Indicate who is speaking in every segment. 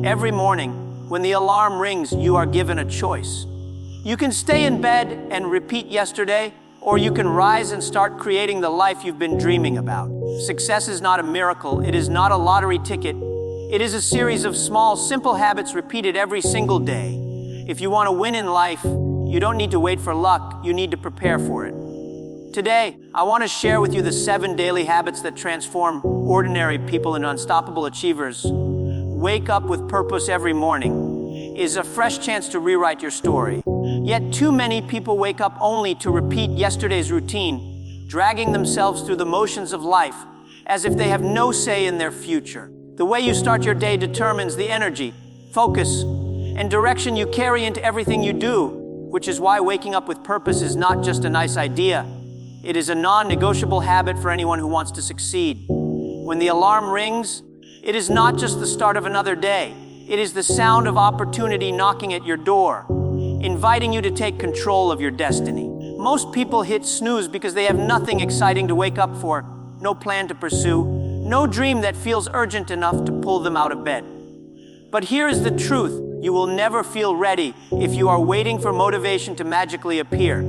Speaker 1: Every morning, when the alarm rings, you are given a choice. You can stay in bed and repeat yesterday, or you can rise and start creating the life you've been dreaming about. Success is not a miracle. It is not a lottery ticket. It is a series of small, simple habits repeated every single day. If you want to win in life, you don't need to wait for luck. You need to prepare for it. Today, I want to share with you the 7 daily habits that transform ordinary people into unstoppable achievers. Wake up with purpose every morning is a fresh chance to rewrite your story. Yet too many people wake up only to repeat yesterday's routine, dragging themselves through the motions of life as if they have no say in their future. The way you start your day determines the energy, focus, and direction you carry into everything you do, which is why waking up with purpose is not just a nice idea. It is a non-negotiable habit for anyone who wants to succeed. When the alarm rings, it is not just the start of another day. It is the sound of opportunity knocking at your door, inviting you to take control of your destiny. Most people hit snooze because they have nothing exciting to wake up for, no plan to pursue, no dream that feels urgent enough to pull them out of bed. But here is the truth. You will never feel ready if you are waiting for motivation to magically appear.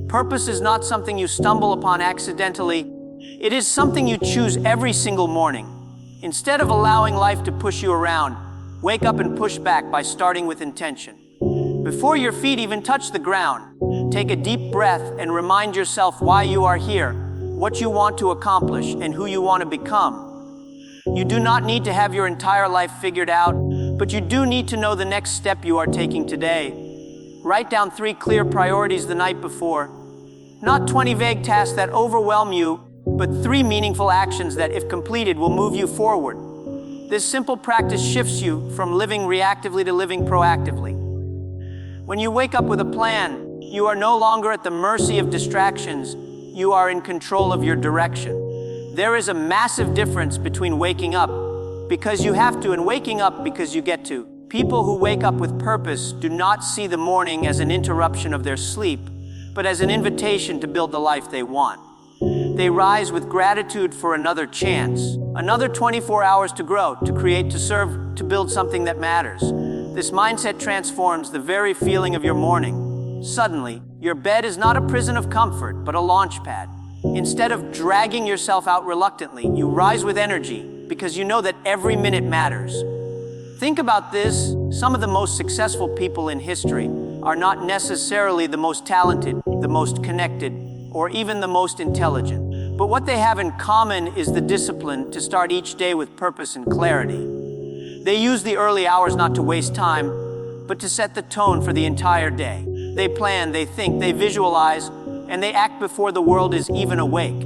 Speaker 1: Purpose is not something you stumble upon accidentally. It is something you choose every single morning. Instead of allowing life to push you around, wake up and push back by starting with intention. Before your feet even touch the ground, take a deep breath and remind yourself why you are here, what you want to accomplish, and who you want to become. You do not need to have your entire life figured out, but you do need to know the next step you are taking today. Write down 3 clear priorities the night before. Not 20 vague tasks that overwhelm you, but 3 meaningful actions that, if completed, will move you forward. This simple practice shifts you from living reactively to living proactively. When you wake up with a plan, you are no longer at the mercy of distractions. You are in control of your direction. There is a massive difference between waking up because you have to and waking up because you get to. People who wake up with purpose do not see the morning as an interruption of their sleep, but as an invitation to build the life they want. They rise with gratitude for another chance, another 24 hours to grow, to create, to serve, to build something that matters. This mindset transforms the very feeling of your morning. Suddenly, your bed is not a prison of comfort, but a launch pad. Instead of dragging yourself out reluctantly, you rise with energy because you know that every minute matters. Think about this. Some of the most successful people in history are not necessarily the most talented, the most connected, or even the most intelligent. But what they have in common is the discipline to start each day with purpose and clarity. They use the early hours not to waste time, but to set the tone for the entire day. They plan, they think, they visualize, and they act before the world is even awake.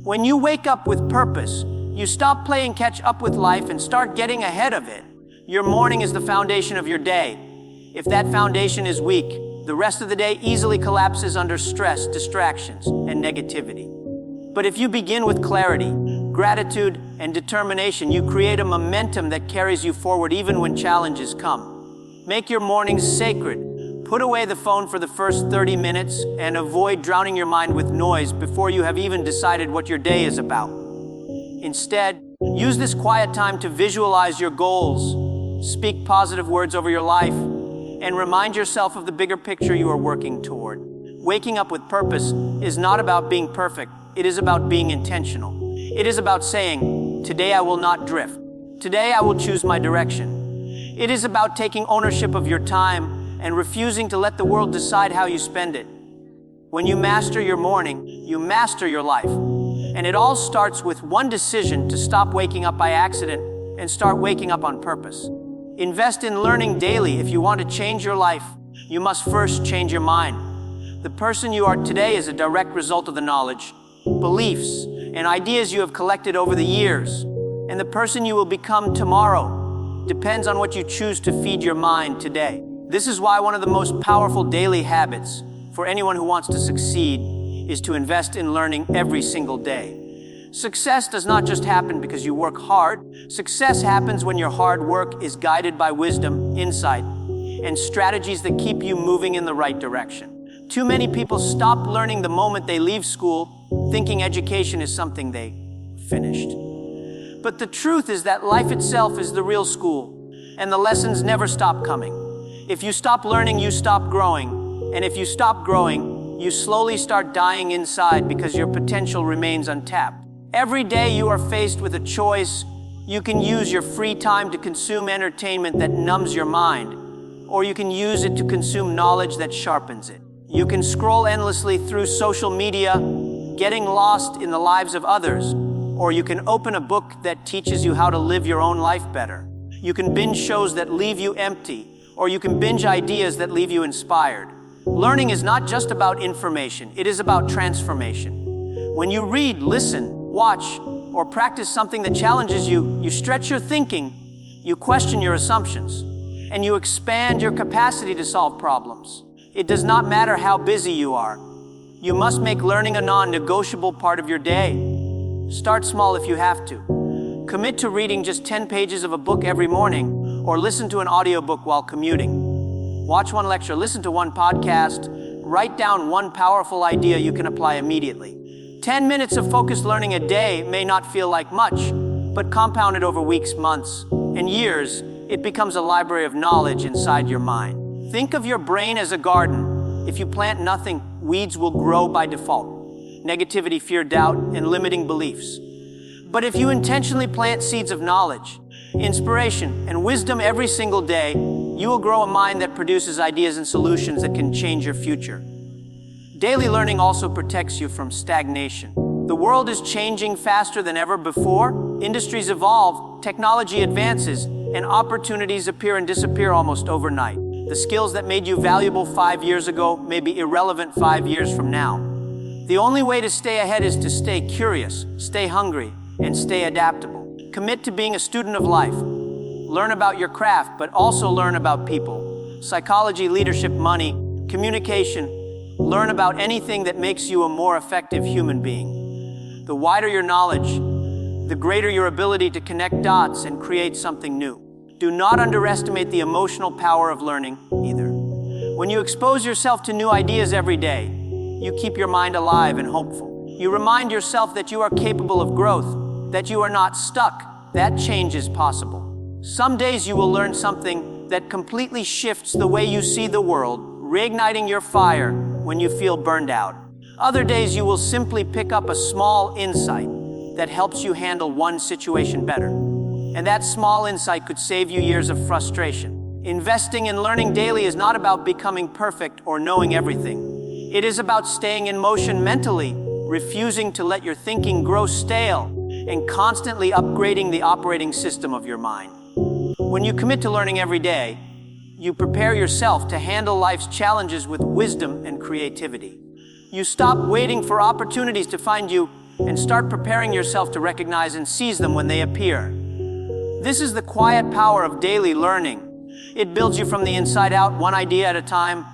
Speaker 1: When you wake up with purpose, you stop playing catch up with life and start getting ahead of it. Your morning is the foundation of your day. If that foundation is weak, the rest of the day easily collapses under stress, distractions, and negativity. But if you begin with clarity, gratitude, and determination, you create a momentum that carries you forward even when challenges come. Make your mornings sacred. Put away the phone for the first 30 minutes and avoid drowning your mind with noise before you have even decided what your day is about. Instead, use this quiet time to visualize your goals, speak positive words over your life, and remind yourself of the bigger picture you are working toward. Waking up with purpose is not about being perfect. It is about being intentional. It is about saying, today I will not drift. Today I will choose my direction. It is about taking ownership of your time and refusing to let the world decide how you spend it. When you master your morning, you master your life. And it all starts with one decision to stop waking up by accident and start waking up on purpose. Invest in learning daily. If you want to change your life, you must first change your mind. The person you are today is a direct result of the knowledge, beliefs, and ideas you have collected over the years. And the person you will become tomorrow depends on what you choose to feed your mind today. This is why one of the most powerful daily habits for anyone who wants to succeed is to invest in learning every single day. Success does not just happen because you work hard. Success happens when your hard work is guided by wisdom, insight, and strategies that keep you moving in the right direction. Too many people stop learning the moment they leave school, thinking education is something they finished. But the truth is that life itself is the real school. and the lessons never stop coming. If you stop learning, you stop growing. And if you stop growing, you slowly start dying inside because your potential remains untapped. Every day you are faced with a choice. You can use your free time to consume entertainment that numbs your mind, or you can use it to consume knowledge that sharpens it. You can scroll endlessly through social media, getting lost in the lives of others, or you can open a book that teaches you how to live your own life better. You can binge shows that leave you empty, or you can binge ideas that leave you inspired. Learning is not just about information, it is about transformation. When you read, listen, watch, or practice something that challenges you, you stretch your thinking, you question your assumptions, and you expand your capacity to solve problems. It does not matter how busy you are. You must make learning a non-negotiable part of your day. Start small if you have to. Commit to reading just 10 pages of a book every morning, or listen to an audiobook while commuting. Watch one lecture, listen to one podcast, write down one powerful idea you can apply immediately. 10 minutes of focused learning a day may not feel like much, but compounded over weeks, months, and years, it becomes a library of knowledge inside your mind. Think of your brain as a garden. If you plant nothing, weeds will grow by default. Negativity, fear, doubt, and limiting beliefs. But if you intentionally plant seeds of knowledge, inspiration, and wisdom every single day, you will grow a mind that produces ideas and solutions that can change your future. Daily learning also protects you from stagnation. The world is changing faster than ever before. Industries evolve, technology advances, and opportunities appear and disappear almost overnight. The skills that made you valuable 5 years ago may be irrelevant 5 years from now. The only way to stay ahead is to stay curious, stay hungry, and stay adaptable. Commit to being a student of life. Learn about your craft, but also learn about people. Psychology, leadership, money, communication. Learn about anything that makes you a more effective human being. The wider your knowledge, the greater your ability to connect dots and create something new. Do not underestimate the emotional power of learning either. When you expose yourself to new ideas every day, you keep your mind alive and hopeful. You remind yourself that you are capable of growth, that you are not stuck, that change is possible. Some days you will learn something that completely shifts the way you see the world, reigniting your fire when you feel burned out. Other days you will simply pick up a small insight that helps you handle one situation better. And that small insight could save you years of frustration. Investing in learning daily is not about becoming perfect or knowing everything. It is about staying in motion mentally, refusing to let your thinking grow stale, and constantly upgrading the operating system of your mind. When you commit to learning every day, you prepare yourself to handle life's challenges with wisdom and creativity. You stop waiting for opportunities to find you and start preparing yourself to recognize and seize them when they appear. This is the quiet power of daily learning. It builds you from the inside out, one idea at a time,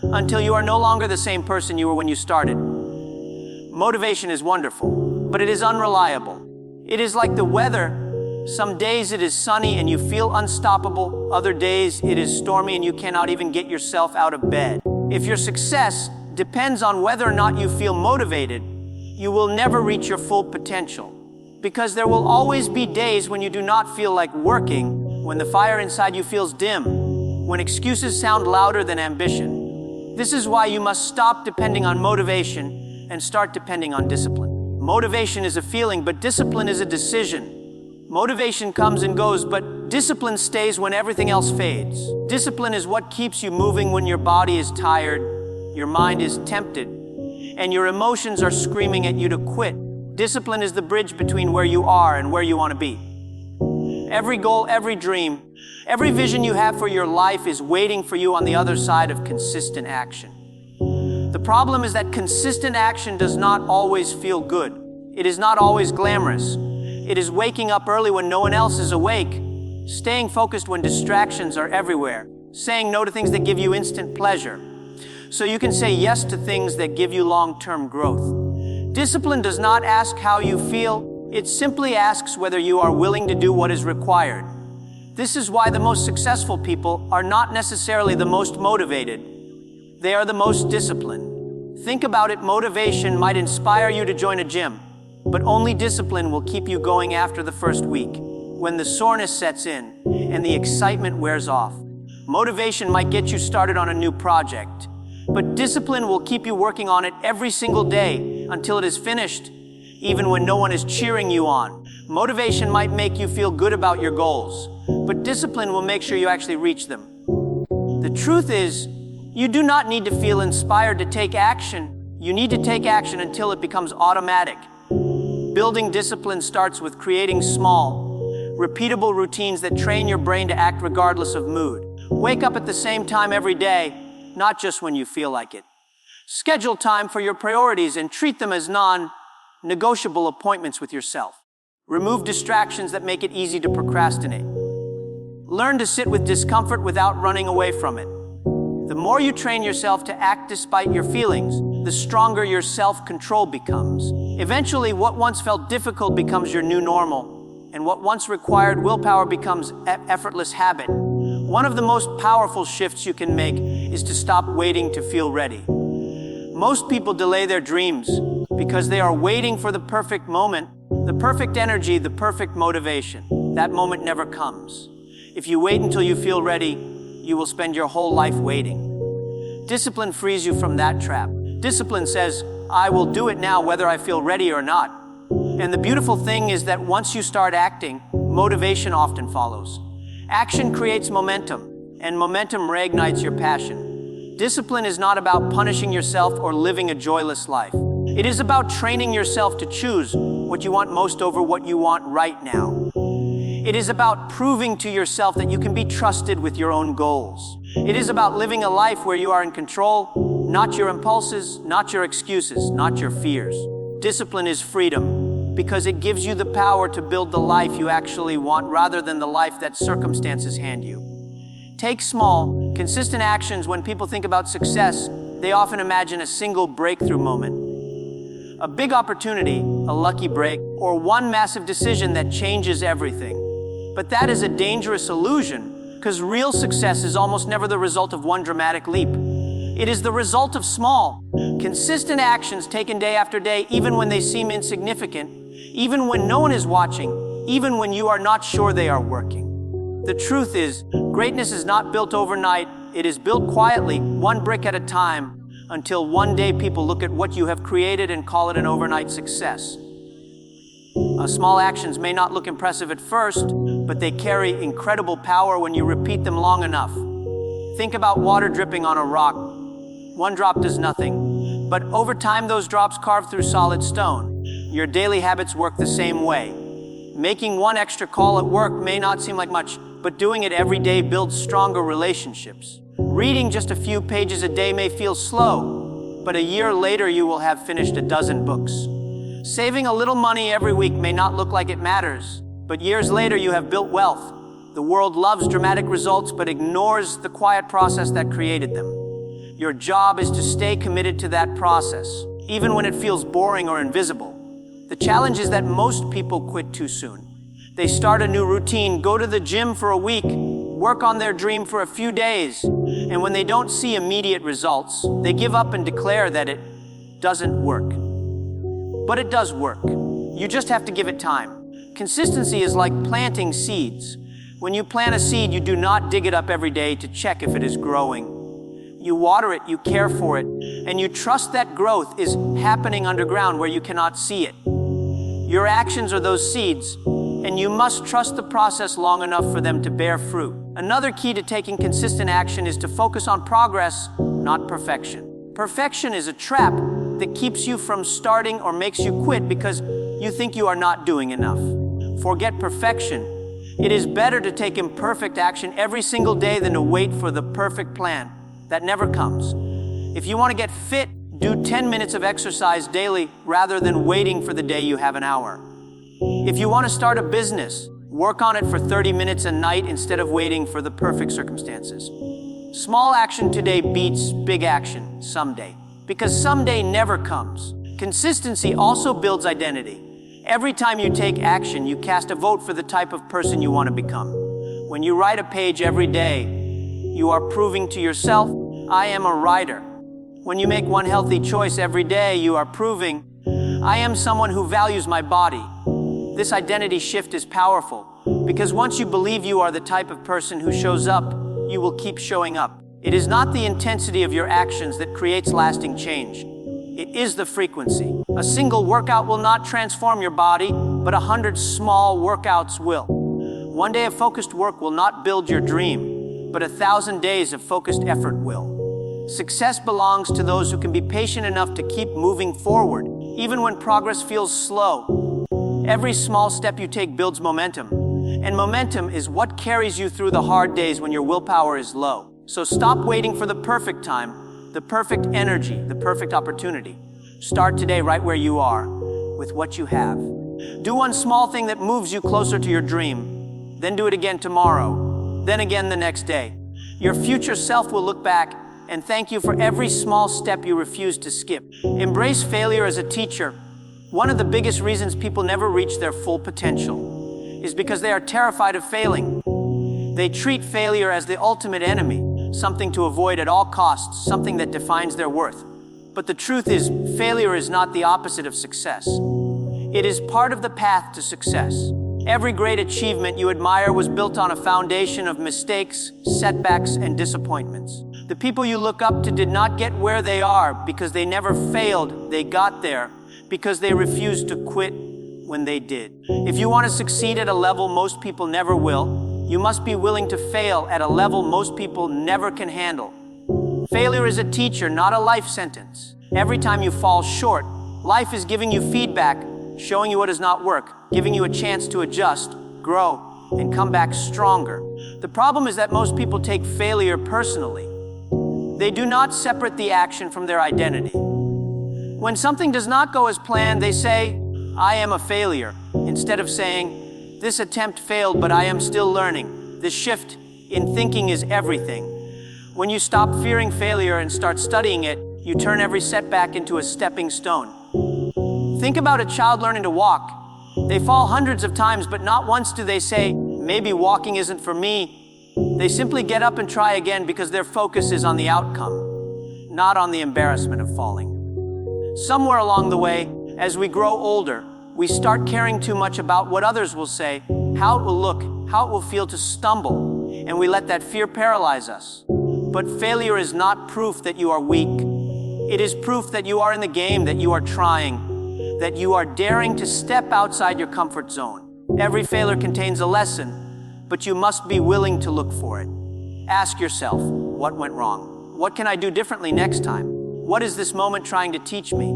Speaker 1: until you are no longer the same person you were when you started. Motivation is wonderful, but it is unreliable. It is like the weather. Some days it is sunny and you feel unstoppable. Other days it is stormy and you cannot even get yourself out of bed. If your success depends on whether or not you feel motivated, you will never reach your full potential. Because there will always be days when you do not feel like working, when the fire inside you feels dim, when excuses sound louder than ambition. This is why you must stop depending on motivation and start depending on discipline. Motivation is a feeling, but discipline is a decision. Motivation comes and goes, but discipline stays when everything else fades. Discipline is what keeps you moving when your body is tired, your mind is tempted, and your emotions are screaming at you to quit. Discipline is the bridge between where you are and where you want to be. Every goal, every dream, every vision you have for your life is waiting for you on the other side of consistent action. The problem is that consistent action does not always feel good. It is not always glamorous. It is waking up early when no one else is awake, staying focused when distractions are everywhere, saying no to things that give you instant pleasure, so you can say yes to things that give you long-term growth. Discipline does not ask how you feel, it simply asks whether you are willing to do what is required. This is why the most successful people are not necessarily the most motivated. They are the most disciplined. Think about it, motivation might inspire you to join a gym, but only discipline will keep you going after the first week. when the soreness sets in and the excitement wears off. Motivation might get you started on a new project, but discipline will keep you working on it every single day until it is finished, even when no one is cheering you on. Motivation might make you feel good about your goals, but discipline will make sure you actually reach them. The truth is, you do not need to feel inspired to take action. You need to take action until it becomes automatic. Building discipline starts with creating small, repeatable routines that train your brain to act regardless of mood. Wake up at the same time every day, not just when you feel like it. Schedule time for your priorities and treat them as non-negotiable appointments with yourself. Remove distractions that make it easy to procrastinate. Learn to sit with discomfort without running away from it. The more you train yourself to act despite your feelings, the stronger your self-control becomes. Eventually, what once felt difficult becomes your new normal, and what once required willpower becomes effortless habit. One of the most powerful shifts you can make is to stop waiting to feel ready. Most people delay their dreams because they are waiting for the perfect moment, the perfect energy, the perfect motivation. That moment never comes. If you wait until you feel ready, you will spend your whole life waiting. Discipline frees you from that trap. Discipline says, I will do it now whether I feel ready or not. And the beautiful thing is that once you start acting, motivation often follows. Action creates momentum, and momentum reignites your passion. Discipline is not about punishing yourself or living a joyless life. It is about training yourself to choose what you want most over what you want right now. It is about proving to yourself that you can be trusted with your own goals. It is about living a life where you are in control, not your impulses, not your excuses, not your fears. Discipline is freedom because it gives you the power to build the life you actually want rather than the life that circumstances hand you. Take small, consistent actions. When people think about success, they often imagine a single breakthrough moment, a big opportunity, a lucky break, or one massive decision that changes everything. But that is a dangerous illusion because real success is almost never the result of one dramatic leap. It is the result of small, consistent actions taken day after day, even when they seem insignificant, even when no one is watching, even when you are not sure they are working. The truth is, greatness is not built overnight. It is built quietly, one brick at a time, until one day people look at what you have created and call it an overnight success. Small actions may not look impressive at first, but they carry incredible power when you repeat them long enough. Think about water dripping on a rock. One drop does nothing, but over time those drops carve through solid stone. Your daily habits work the same way. Making one extra call at work may not seem like much, but doing it every day builds stronger relationships. Reading just a few pages a day may feel slow, but a year later you will have finished a dozen books. Saving a little money every week may not look like it matters, but years later you have built wealth. The world loves dramatic results but ignores the quiet process that created them. Your job is to stay committed to that process, even when it feels boring or invisible. The challenge is that most people quit too soon. They start a new routine, go to the gym for a week, work on their dream for a few days, and when they don't see immediate results, they give up and declare that it doesn't work. But it does work. You just have to give it time. Consistency is like planting seeds. When you plant a seed, you do not dig it up every day to check if it is growing. You water it, you care for it, and you trust that growth is happening underground where you cannot see it. Your actions are those seeds, and you must trust the process long enough for them to bear fruit. Another key to taking consistent action is to focus on progress, not perfection. Perfection is a trap that keeps you from starting or makes you quit because you think you are not doing enough. Forget perfection. It is better to take imperfect action every single day than to wait for the perfect plan that never comes. If you want to get fit, do 10 minutes of exercise daily rather than waiting for the day you have an hour. If you want to start a business, work on it for 30 minutes a night instead of waiting for the perfect circumstances. Small action today beats big action someday, because someday never comes. Consistency also builds identity. Every time you take action, you cast a vote for the type of person you want to become. When you write a page every day, you are proving to yourself, I am a writer. When you make one healthy choice every day, you are proving, I am someone who values my body. This identity shift is powerful. Because once you believe you are the type of person who shows up, you will keep showing up. It is not the intensity of your actions that creates lasting change. It is the frequency. A single workout will not transform your body, but 100 small workouts will. One day of focused work will not build your dream, but 1,000 days of focused effort will. Success belongs to those who can be patient enough to keep moving forward, even when progress feels slow. Every small step you take builds momentum, and momentum is what carries you through the hard days when your willpower is low. So stop waiting for the perfect time, the perfect energy, the perfect opportunity. Start today right where you are, with what you have. Do one small thing that moves you closer to your dream, then do it again tomorrow, then again the next day. Your future self will look back and thank you for every small step you refused to skip. Embrace failure as a teacher. One of the biggest reasons people never reach their full potential is because they are terrified of failing. They treat failure as the ultimate enemy, something to avoid at all costs, something that defines their worth. But the truth is, failure is not the opposite of success. It is part of the path to success. Every great achievement you admire was built on a foundation of mistakes, setbacks, and disappointments. The people you look up to did not get where they are because they never failed. They got there because they refused to quit when they did. If you want to succeed at a level most people never will, you must be willing to fail at a level most people never can handle. Failure is a teacher, not a life sentence. Every time you fall short, life is giving you feedback, showing you what does not work, giving you a chance to adjust, grow, and come back stronger. The problem is that most people take failure personally. They do not separate the action from their identity. When something does not go as planned, they say, "I am a failure," instead of saying, "This attempt failed, but I am still learning." This shift in thinking is everything. When you stop fearing failure and start studying it, you turn every setback into a stepping stone. Think about a child learning to walk. They fall hundreds of times, but not once do they say, "Maybe walking isn't for me." They simply get up and try again because their focus is on the outcome, not on the embarrassment of falling. Somewhere along the way, as we grow older, we start caring too much about what others will say, how it will look, how it will feel to stumble, and we let that fear paralyze us. But failure is not proof that you are weak. It is proof that you are in the game, that you are trying, that you are daring to step outside your comfort zone. Every failure contains a lesson, but you must be willing to look for it. Ask yourself, what went wrong? What can I do differently next time? What is this moment trying to teach me?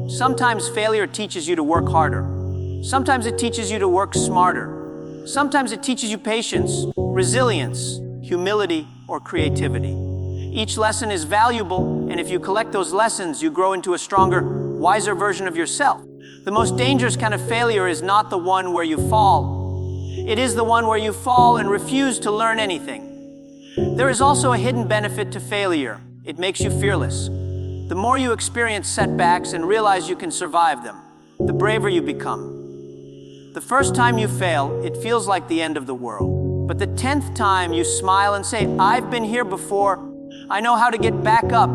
Speaker 1: Sometimes failure teaches you to work harder. Sometimes it teaches you to work smarter. Sometimes it teaches you patience, resilience, humility, or creativity. Each lesson is valuable, and if you collect those lessons, you grow into a stronger, wiser version of yourself. The most dangerous kind of failure is not the one where you fall. It is the one where you fall and refuse to learn anything. There is also a hidden benefit to failure. It makes you fearless. The more you experience setbacks and realize you can survive them, the braver you become. The first time you fail, it feels like the end of the world. But the 10th time you smile and say, "I've been here before. I know how to get back up."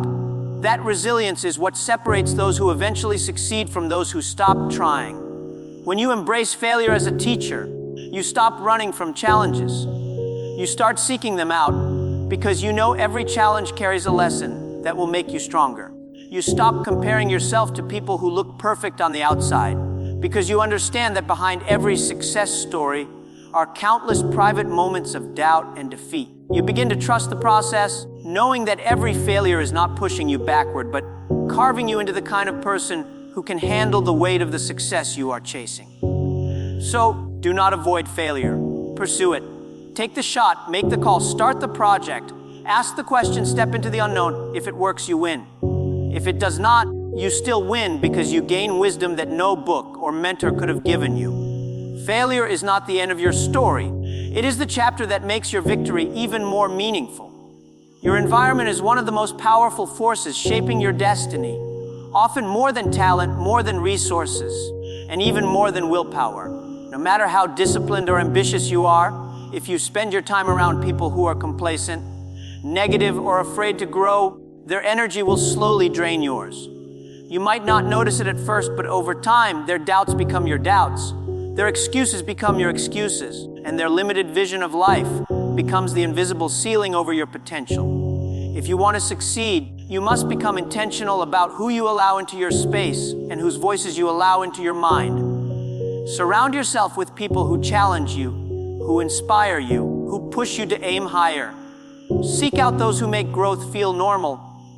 Speaker 1: That resilience is what separates those who eventually succeed from those who stop trying. When you embrace failure as a teacher, you stop running from challenges. You start seeking them out because you know every challenge carries a lesson that will make you stronger. You stop comparing yourself to people who look perfect on the outside because you understand that behind every success story are countless private moments of doubt and defeat. You begin to trust the process, knowing that every failure is not pushing you backward, but carving you into the kind of person who can handle the weight of the success you are chasing. So, do not avoid failure. Pursue it. Take the shot, make the call, start the project, ask the question, step into the unknown. If it works, you win. If it does not, you still win because you gain wisdom that no book or mentor could have given you. Failure is not the end of your story. It is the chapter that makes your victory even more meaningful. Your environment is one of the most powerful forces shaping your destiny, often more than talent, more than resources, and even more than willpower. No matter how disciplined or ambitious you are, if you spend your time around people who are complacent, negative, or afraid to grow, their energy will slowly drain yours. You might not notice it at first, but over time, their doubts become your doubts. Their excuses become your excuses, and their limited vision of life becomes the invisible ceiling over your potential. If you want to succeed, you must become intentional about who you allow into your space and whose voices you allow into your mind. Surround yourself with people who challenge you, who inspire you, who push you to aim higher. Seek out those who make growth feel normal,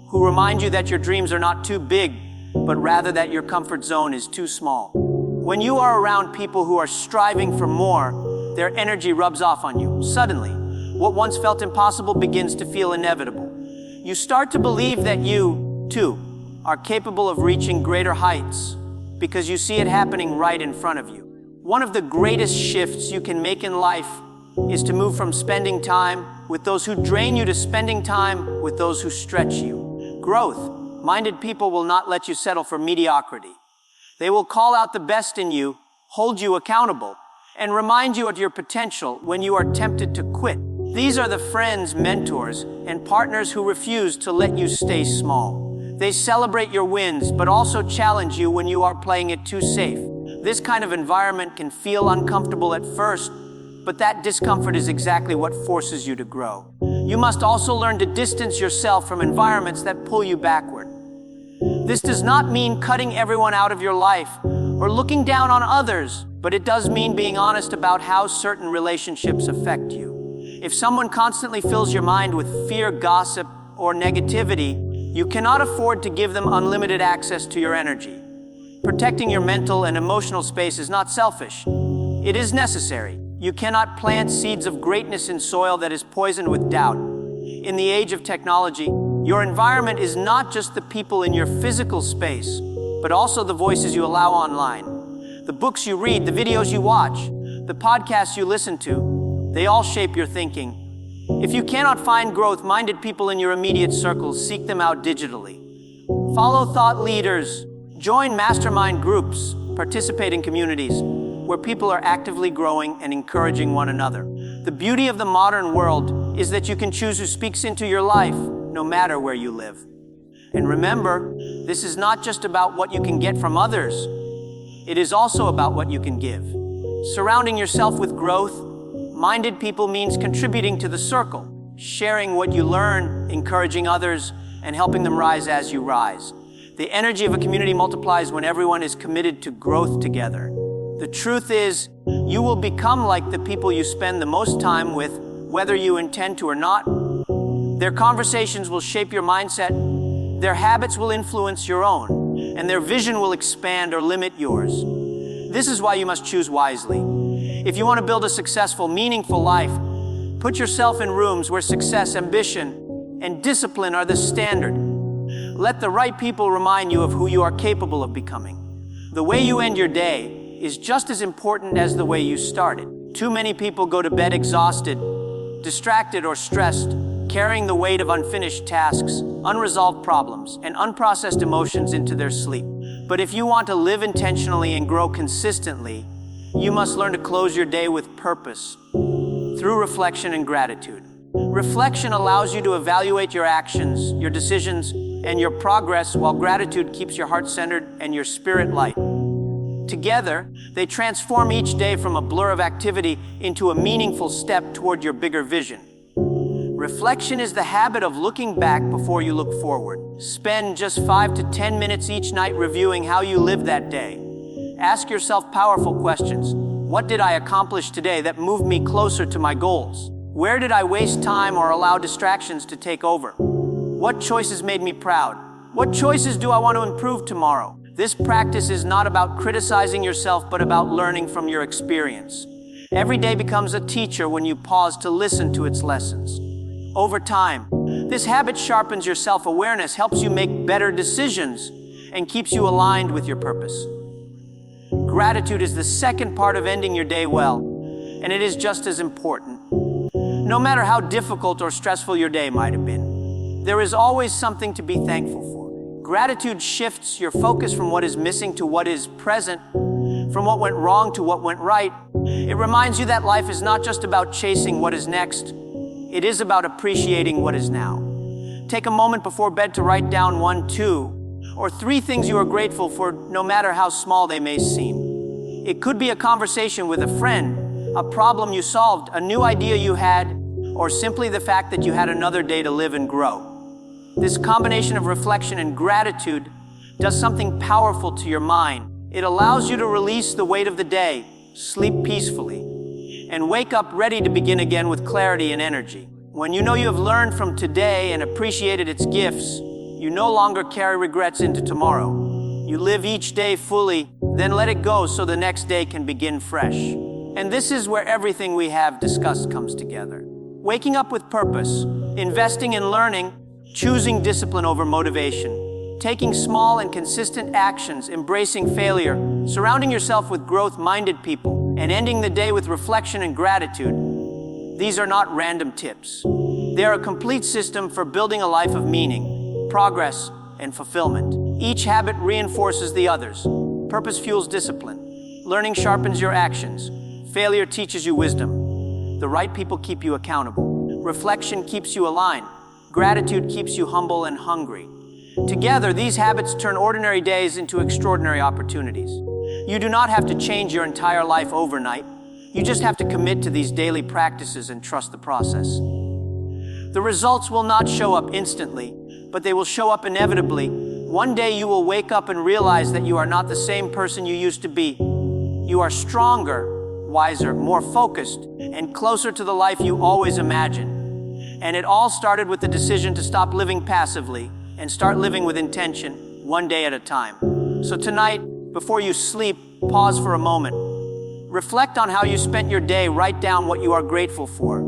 Speaker 1: who remind you that your dreams are not too big, but rather that your comfort zone is too small. When you are around people who are striving for more, their energy rubs off on you. Suddenly, what once felt impossible begins to feel inevitable. You start to believe that you, too, are capable of reaching greater heights because you see it happening right in front of you. One of the greatest shifts you can make in life is to move from spending time with those who drain you to spending time with those who stretch you. Growth-minded people will not let you settle for mediocrity. They will call out the best in you, hold you accountable, and remind you of your potential when you are tempted to quit. These are the friends, mentors, and partners who refuse to let you stay small. They celebrate your wins, but also challenge you when you are playing it too safe. This kind of environment can feel uncomfortable at first, but that discomfort is exactly what forces you to grow. You must also learn to distance yourself from environments that pull you backward. This does not mean cutting everyone out of your life or looking down on others, but it does mean being honest about how certain relationships affect you. If someone constantly fills your mind with fear, gossip, or negativity, you cannot afford to give them unlimited access to your energy. Protecting your mental and emotional space is not selfish. It is necessary. You cannot plant seeds of greatness in soil that is poisoned with doubt. In the age of technology, your environment is not just the people in your physical space, but also the voices you allow online. The books you read, the videos you watch, the podcasts you listen to, they all shape your thinking. If you cannot find growth-minded people in your immediate circles, seek them out digitally. Follow thought leaders, join mastermind groups, participate in communities where people are actively growing and encouraging one another. The beauty of the modern world is that you can choose who speaks into your life, no matter where you live. And remember, this is not just about what you can get from others, it is also about what you can give. Surrounding yourself with growth-minded people means contributing to the circle, sharing what you learn, encouraging others, and helping them rise as you rise. The energy of a community multiplies when everyone is committed to growth together. The truth is, you will become like the people you spend the most time with, whether you intend to or not. Their conversations will shape your mindset, their habits will influence your own, and their vision will expand or limit yours. This is why you must choose wisely. If you want to build a successful, meaningful life, put yourself in rooms where success, ambition, and discipline are the standard. Let the right people remind you of who you are capable of becoming. The way you end your day is just as important as the way you started. Too many people go to bed exhausted, distracted, or stressed, carrying the weight of unfinished tasks, unresolved problems, and unprocessed emotions into their sleep. But if you want to live intentionally and grow consistently, you must learn to close your day with purpose through reflection and gratitude. Reflection allows you to evaluate your actions, your decisions, and your progress, while gratitude keeps your heart centered and your spirit light. Together, they transform each day from a blur of activity into a meaningful step toward your bigger vision. Reflection is the habit of looking back before you look forward. Spend just 5 to 10 minutes each night reviewing how you lived that day. Ask yourself powerful questions. What did I accomplish today that moved me closer to my goals? Where did I waste time or allow distractions to take over? What choices made me proud? What choices do I want to improve tomorrow? This practice is not about criticizing yourself, but about learning from your experience. Every day becomes a teacher when you pause to listen to its lessons. Over time, this habit sharpens your self-awareness, helps you make better decisions, and keeps you aligned with your purpose. Gratitude is the second part of ending your day well, and it is just as important. No matter how difficult or stressful your day might have been, there is always something to be thankful for. Gratitude shifts your focus from what is missing to what is present, from what went wrong to what went right. It reminds you that life is not just about chasing what is next, it is about appreciating what is now. Take a moment before bed to write down 1, 2, or 3 things you are grateful for, no matter how small they may seem. It could be a conversation with a friend, a problem you solved, a new idea you had, or simply the fact that you had another day to live and grow. This combination of reflection and gratitude does something powerful to your mind. It allows you to release the weight of the day, sleep peacefully, and wake up ready to begin again with clarity and energy. When you know you have learned from today and appreciated its gifts, you no longer carry regrets into tomorrow. You live each day fully, then let it go so the next day can begin fresh. And this is where everything we have discussed comes together. Waking up with purpose, investing in learning, choosing discipline over motivation, taking small and consistent actions, embracing failure, surrounding yourself with growth-minded people, and ending the day with reflection and gratitude. These are not random tips. They are a complete system for building a life of meaning, progress, and fulfillment. Each habit reinforces the others. Purpose fuels discipline. Learning sharpens your actions. Failure teaches you wisdom. The right people keep you accountable. Reflection keeps you aligned. Gratitude keeps you humble and hungry. Together, these habits turn ordinary days into extraordinary opportunities. You do not have to change your entire life overnight. You just have to commit to these daily practices and trust the process. The results will not show up instantly, but they will show up inevitably. One day you will wake up and realize that you are not the same person you used to be. You are stronger, wiser, more focused, and closer to the life you always imagined. And it all started with the decision to stop living passively and start living with intention, one day at a time. So tonight, before you sleep, pause for a moment. Reflect on how you spent your day, write down what you are grateful for,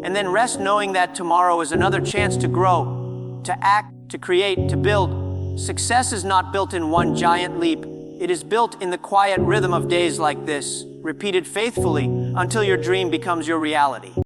Speaker 1: and then rest knowing that tomorrow is another chance to grow, to act, to create, to build. Success is not built in one giant leap. It is built in the quiet rhythm of days like this, repeated faithfully until your dream becomes your reality.